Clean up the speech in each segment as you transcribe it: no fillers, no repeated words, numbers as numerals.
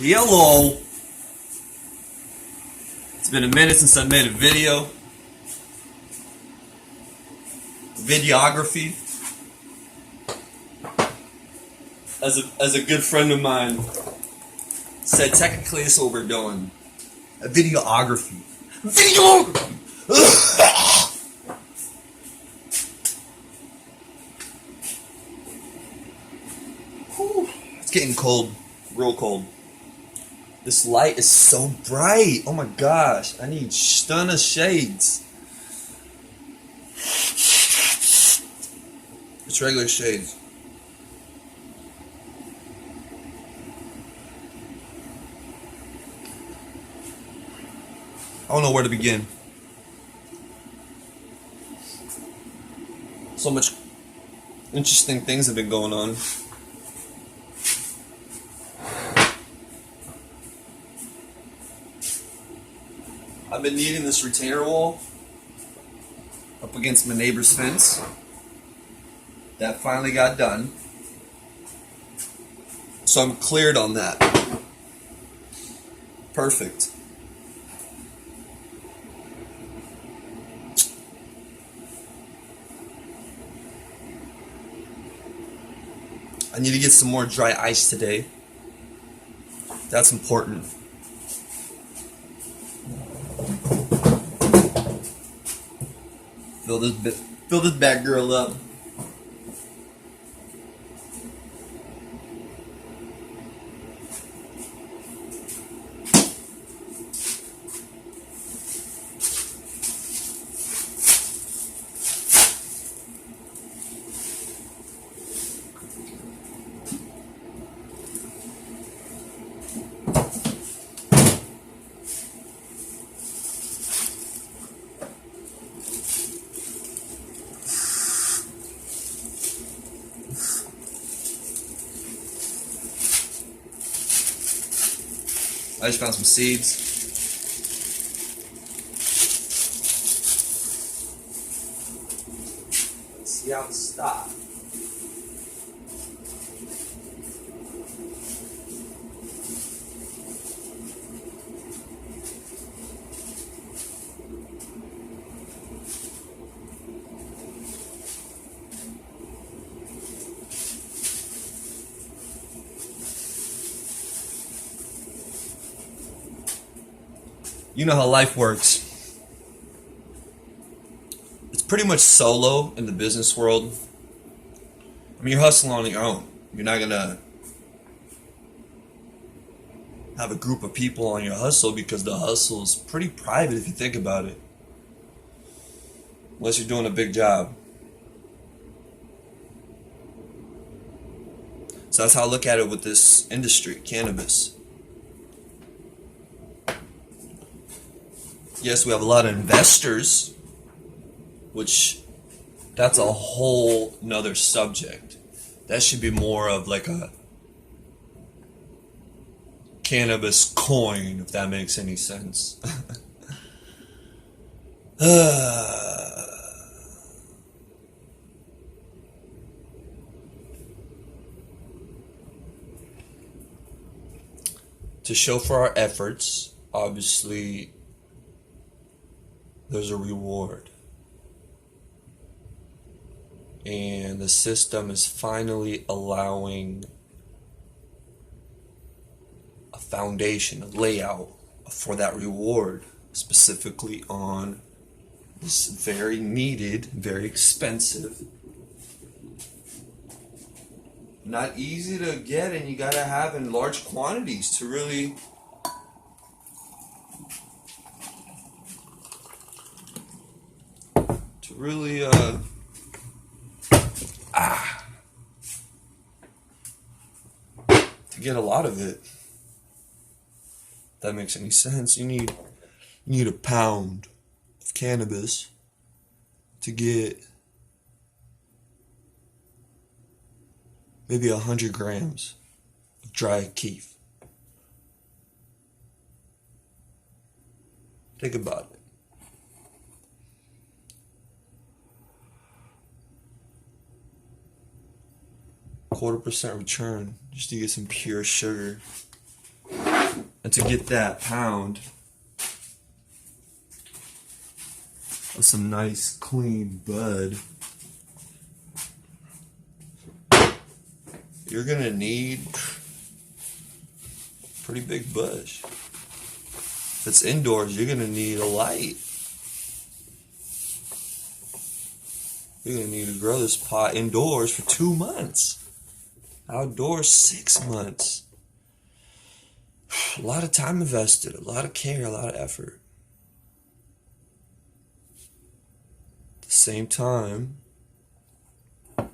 Hello. It's been a minute since I made a video. Videography. As a good friend of mine said, technically it's what we're doing. A videography. Videography! It's getting cold. Real cold. This light is so bright. Oh my gosh. I need stunner shades. It's regular shades. I don't know where to begin. So much interesting things have been going on. I've been needing this retainer wall up against my neighbor's fence. That finally got done. So I'm cleared on that. Perfect. I need to get some more dry ice today. That's important. Fill this bad girl up. I just found some seeds. Let's see how it stops. You know how life works. It's pretty much solo in the business world. I mean, you're hustling on your own. You're not gonna have a group of people on your hustle because the hustle is pretty private if you think about it. Unless you're doing a big job. So that's how I look at it with this industry, cannabis. Yes, we have a lot of investors, which that's a whole nother subject. That should be more of like a cannabis coin, if that makes any sense. To show for our efforts, obviously, there's a reward. And the system is finally allowing a foundation, a layout for that reward, specifically on this very needed, very expensive, not easy to get, and you gotta have in large quantities to really to get a lot of it. If that makes any sense. You need a pound of cannabis to get maybe 100 grams of dry keef. Think about it. 0.25% return just to get some pure sugar. And to get that pound of some nice clean bud, you're gonna need a pretty big bush. If it's indoors, you're gonna need a light. You're gonna need to grow this pot indoors for 2 months. Outdoors, 6 months. A lot of time invested, a lot of care, a lot of effort. At the same time, if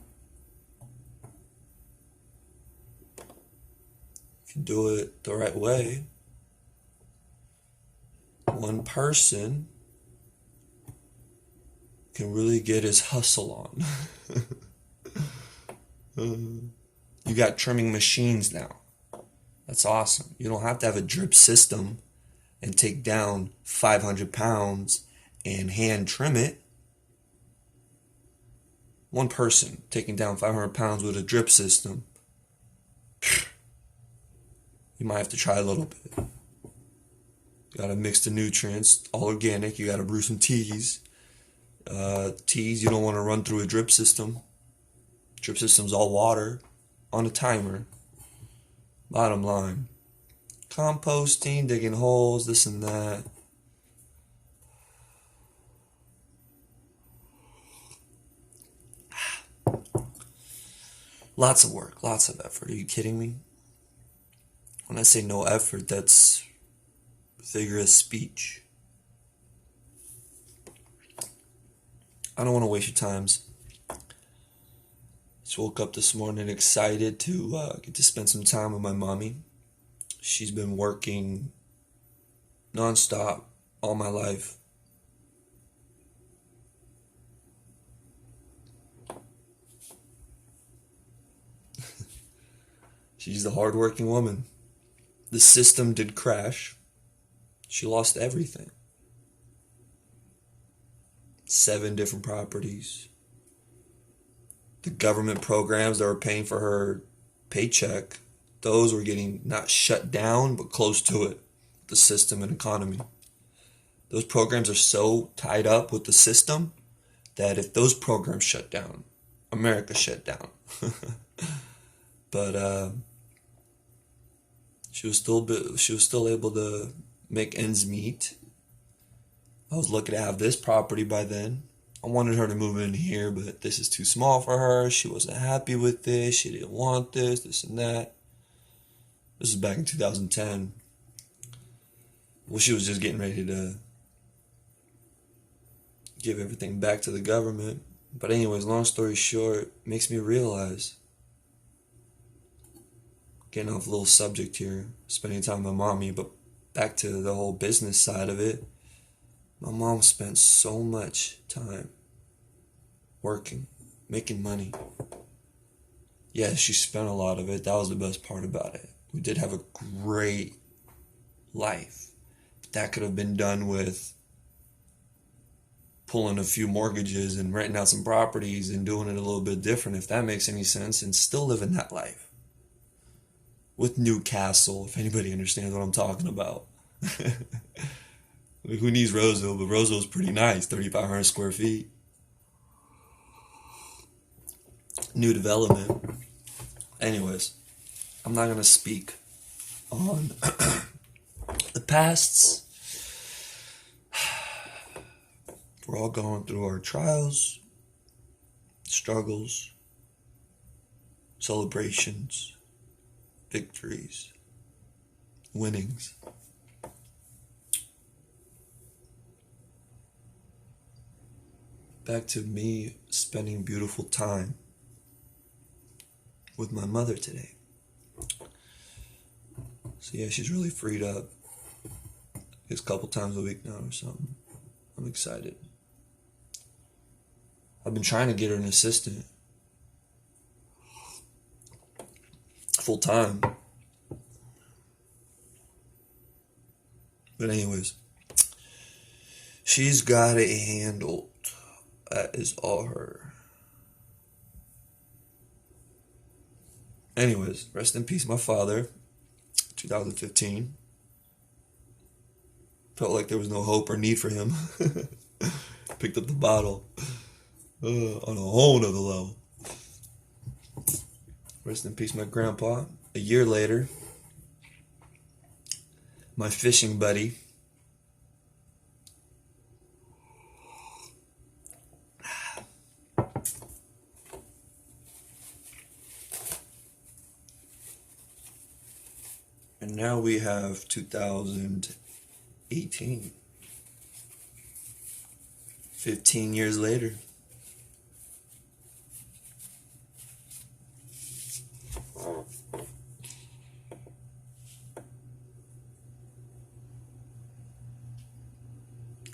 you do it the right way, one person can really get his hustle on. You got trimming machines now. That's awesome. You don't have to have a drip system and take down 500 pounds and hand trim it. One person taking down 500 pounds with a drip system, you might have to try a little bit. You gotta mix the nutrients, all organic. You gotta brew some teas. Teas you don't want to run through a drip system. Drip system's all water on a timer. Bottom line, composting, digging holes, this and that. Lots of work, lots of effort. Are you kidding me? When I say no effort, that's figure of speech. I don't want to waste your times. Just woke up this morning excited to get to spend some time with my mommy. She's been working nonstop all my life. She's a hardworking woman. The system did crash. She lost everything. 7 different properties. The government programs that were paying for her paycheck, those were getting not shut down, but close to it. The system and economy. Those programs are so tied up with the system that if those programs shut down, America shut down. But she was still able to make ends meet. I was lucky to have this property by then. I wanted her to move in here, but this is too small for her. She wasn't happy with this. She didn't want this and that. This was back in 2010. Well, she was just getting ready to give everything back to the government. But anyways, long story short, makes me realize, getting off a little subject here, spending time with my mommy, but back to the whole business side of it. My mom spent so much time working, making money. Yeah, she spent a lot of it. That was the best part about it. We did have a great life. That could have been done with pulling a few mortgages and renting out some properties and doing it a little bit different, if that makes any sense, and still living that life. With Newcastle, if anybody understands what I'm talking about. Who needs Roseville? But Roseville's pretty nice, 3,500 square feet. New development. Anyways, I'm not going to speak on the pasts. We're all going through our trials, struggles, celebrations, victories, winnings. Back to me spending beautiful time with my mother today. So yeah, she's really freed up. It's a couple times a week now or something. I'm excited. I've been trying to get her an assistant. Full time. But anyways, she's got it handled. That is all her. Anyways, rest in peace, my father. 2015. Felt like there was no hope or need for him. Picked up the bottle on a whole nother level. Rest in peace, my grandpa. A year later, my fishing buddy, and now we have 2018. 15 years later.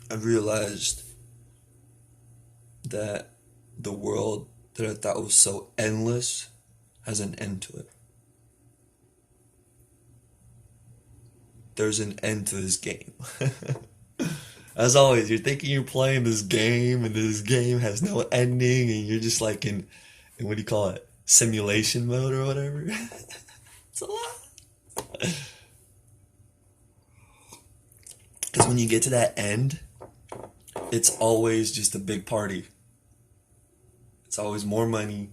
I realized that the world that I thought was so endless has an end to it. There's an end to this game. As always, you're thinking you're playing this game and this game has no ending and you're just like in what do you call it? Simulation mode or whatever. It's a lot. Because when you get to that end, it's always just a big party. It's always more money,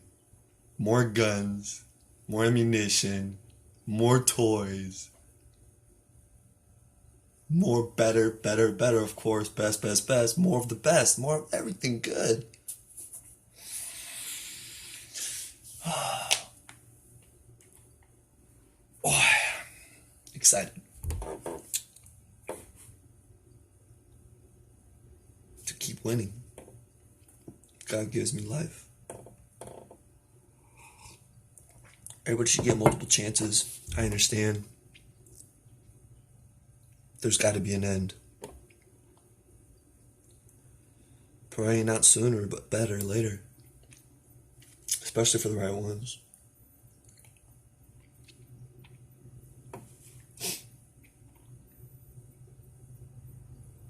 more guns, more ammunition, more toys, more better, of course, best, more of the best, more of everything good. Oh, excited to keep winning. God gives me life. Everybody should get multiple chances. I understand. There's got to be an end. Probably not sooner, but better later. Especially for the right ones.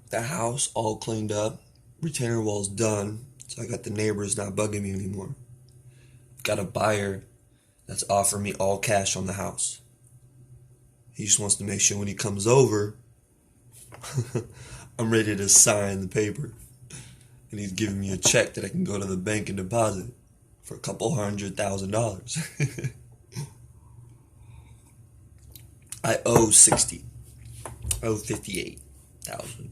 The house all cleaned up. Retainer wall's done. So I got the neighbors not bugging me anymore. Got a buyer that's offering me all cash on the house. He just wants to make sure when he comes over, I'm ready to sign the paper. And he's giving me a check that I can go to the bank and deposit for a couple $100,000. I owe 60. I owe 58,000.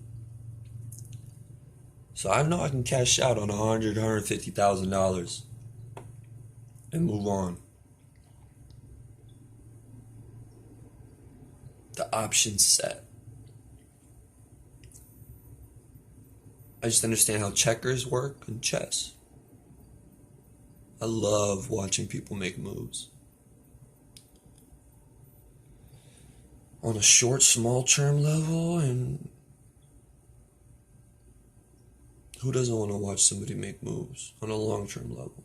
So I know I can cash out on $150,000 and move on. The option's set. I just understand how checkers work and chess. I love watching people make moves. On a short, small term level, and who doesn't want to watch somebody make moves on a long term level?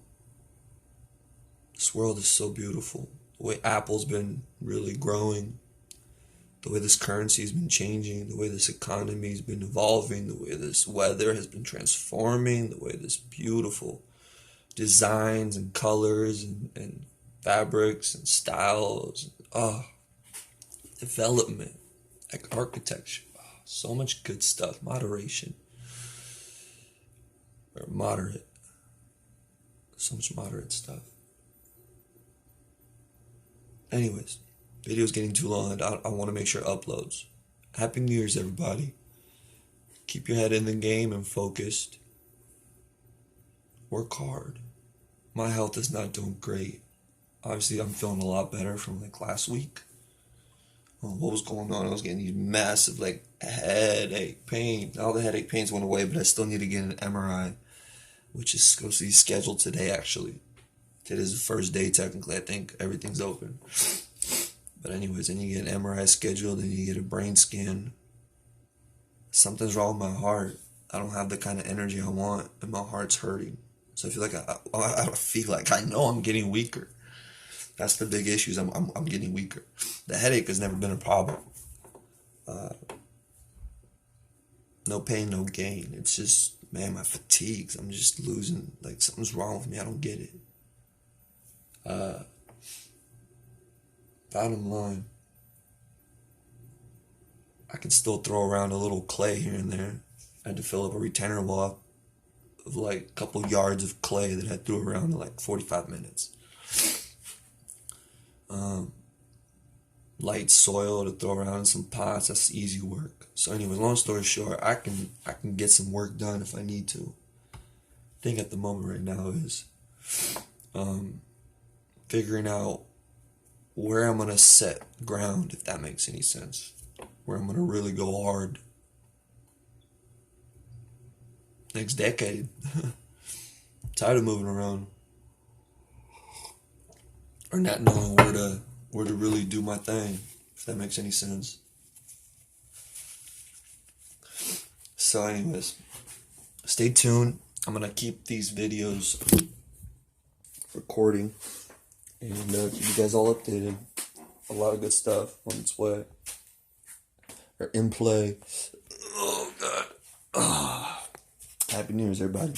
This world is so beautiful. The way Apple's been really growing, the way this currency has been changing, the way this economy has been evolving, the way this weather has been transforming, the way this beautiful designs and colors and fabrics and styles, development, like architecture, so much good stuff, moderation, or moderate, so much moderate stuff. Anyways, video's getting too long and I want to make sure it uploads. Happy New Year's, everybody. Keep your head in the game and focused. Work hard. My health is not doing great. Obviously, I'm feeling a lot better from like last week. What was going on? I was getting these massive like headache pain. All the headache pains went away, but I still need to get an MRI, which is supposed to be scheduled today actually. Today's the first day technically. I think everything's open. But anyways, then you get an MRI scheduled and you get a brain scan. Something's wrong with my heart. I don't have the kind of energy I want and my heart's hurting. So I feel like I know I'm getting weaker. That's the big issue. I'm getting weaker. The headache has never been a problem. No pain, no gain. It's just, man, my fatigues. I'm just losing, like something's wrong with me. I don't get it. Bottom line, I can still throw around a little clay here and there. I had to fill up a retainer wall of like a couple yards of clay that I threw around in like 45 minutes. Light soil to throw around in some pots, that's easy work. So anyway, long story short, I can get some work done if I need to. Thing at the moment right now is figuring out where I'm gonna set ground, if that makes any sense. Where I'm gonna really go hard next decade. Tired of moving around or not knowing where to really do my thing, if that makes any sense. So anyways, stay tuned. I'm gonna keep these videos recording and keep you guys all updated. A lot of good stuff on its way or in play. Oh God. Happy New Year's, everybody.